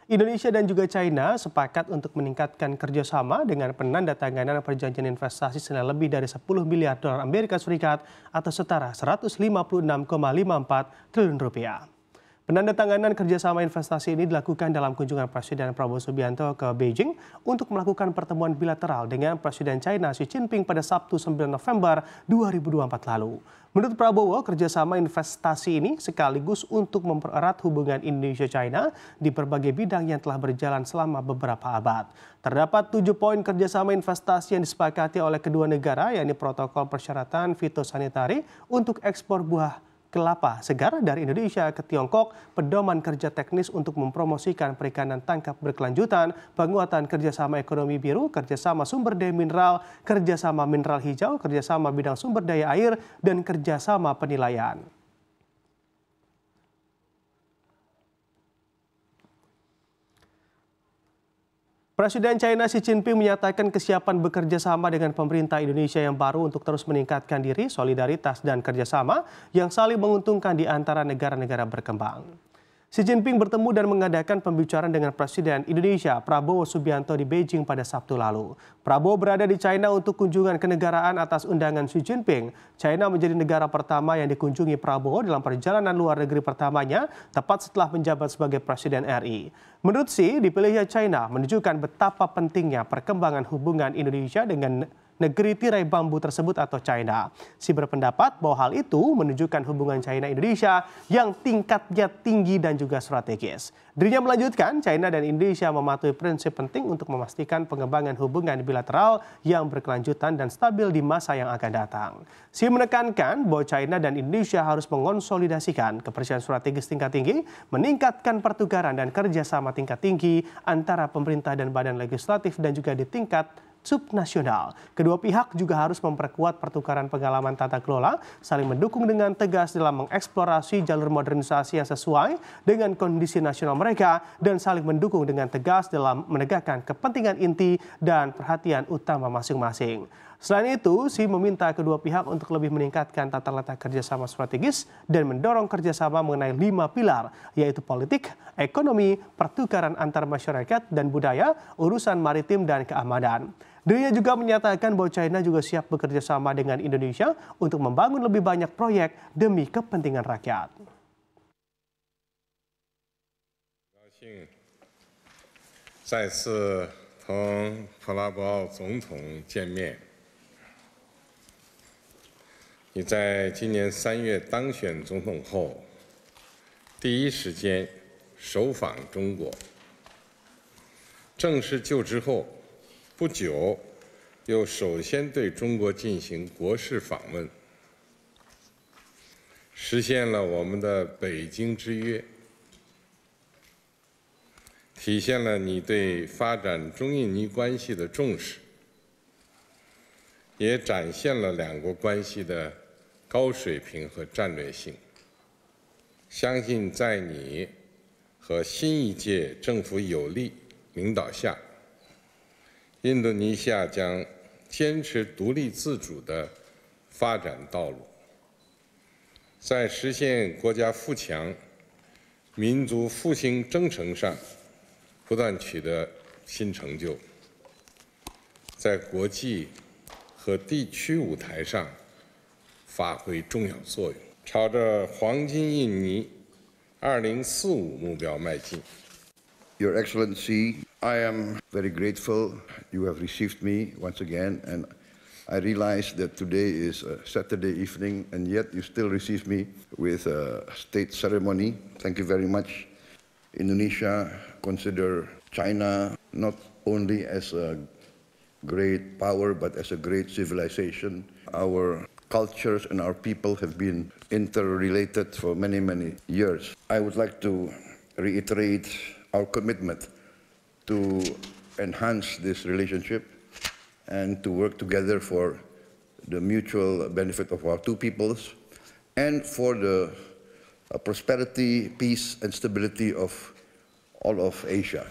Indonesia dan juga China sepakat untuk meningkatkan kerjasama dengan penandatanganan perjanjian investasi senilai lebih dari 10 miliar dolar Amerika Serikat atau setara 156,54 triliun rupiah. Penandatanganan kerjasama investasi ini dilakukan dalam kunjungan Presiden Prabowo Subianto ke Beijing untuk melakukan pertemuan bilateral dengan Presiden China Xi Jinping pada Sabtu 9 November 2024 lalu. Menurut Prabowo, kerjasama investasi ini sekaligus untuk mempererat hubungan Indonesia-China di berbagai bidang yang telah berjalan selama beberapa abad. Terdapat 7 poin kerjasama investasi yang disepakati oleh kedua negara, yakni protokol persyaratan fitosanitari untuk ekspor buah kelapa segar dari Indonesia ke Tiongkok, pedoman kerja teknis untuk mempromosikan perikanan tangkap berkelanjutan, penguatan kerjasama ekonomi biru, kerjasama sumber daya mineral, kerjasama mineral hijau, kerjasama bidang sumber daya air, dan kerjasama penilaian. Presiden China Xi Jinping menyatakan kesiapan bekerja sama dengan pemerintah Indonesia yang baru untuk terus meningkatkan diri, solidaritas, dan kerjasama yang saling menguntungkan di antara negara-negara berkembang. Xi Jinping bertemu dan mengadakan pembicaraan dengan Presiden Indonesia Prabowo Subianto di Beijing pada Sabtu lalu. Prabowo berada di China untuk kunjungan kenegaraan atas undangan Xi Jinping. China menjadi negara pertama yang dikunjungi Prabowo dalam perjalanan luar negeri pertamanya, tepat setelah menjabat sebagai Presiden RI. Menurut Xi, dipilihnya China menunjukkan betapa pentingnya perkembangan hubungan Indonesia dengan negeri tirai bambu tersebut atau China. Xi berpendapat bahwa hal itu menunjukkan hubungan China-Indonesia yang tingkatnya tinggi dan juga strategis. Dirinya melanjutkan, China dan Indonesia mematuhi prinsip penting untuk memastikan pengembangan hubungan bilateral yang berkelanjutan dan stabil di masa yang akan datang. Xi menekankan bahwa China dan Indonesia harus mengonsolidasikan kepercayaan strategis tingkat tinggi, meningkatkan pertukaran dan kerjasama tingkat tinggi antara pemerintah dan badan legislatif dan juga di tingkat subnasional. Kedua pihak juga harus memperkuat pertukaran pengalaman tata kelola, saling mendukung dengan tegas dalam mengeksplorasi jalur modernisasi yang sesuai dengan kondisi nasional mereka, dan saling mendukung dengan tegas dalam menegakkan kepentingan inti dan perhatian utama masing-masing. Selain itu, Xi meminta kedua pihak untuk lebih meningkatkan tata letak kerjasama strategis dan mendorong kerjasama mengenai 5 pilar, yaitu politik, ekonomi, pertukaran antar masyarakat dan budaya, urusan maritim dan keamanan. Dirinya juga menyatakan bahwa China juga siap bekerja sama dengan Indonesia untuk membangun lebih banyak proyek demi kepentingan rakyat. 再次同普拉博奥总统见面。你在今年3月当选总统后，第一时间首访中国。正式就职后不久，又首先对中国进行国事访问，实现了我们的北京之约，体现了你对发展中印尼关系的重视，也展现了两国关系的高水平和战略性。相信在你和新一届政府有力领导下，印度尼西亚将坚持独立自主的发展道路，在实现国家富强、民族复兴征程上不断取得新成就，在国际和地区舞台上发挥重要作用，朝着黄金印尼2045目标迈进。 Your Excellency, I am very grateful you have received me once again, and I realize that today is a Saturday evening, and yet you still receive me with a state ceremony. Thank you very much. Indonesia consider China not only as a great power, but as a great civilization. Our cultures and our people have been interrelated for many, many years. I would like to reiterate our commitment to enhance this relationship and to work together for the mutual benefit of our two peoples and for the prosperity, peace, and stability of all of Asia.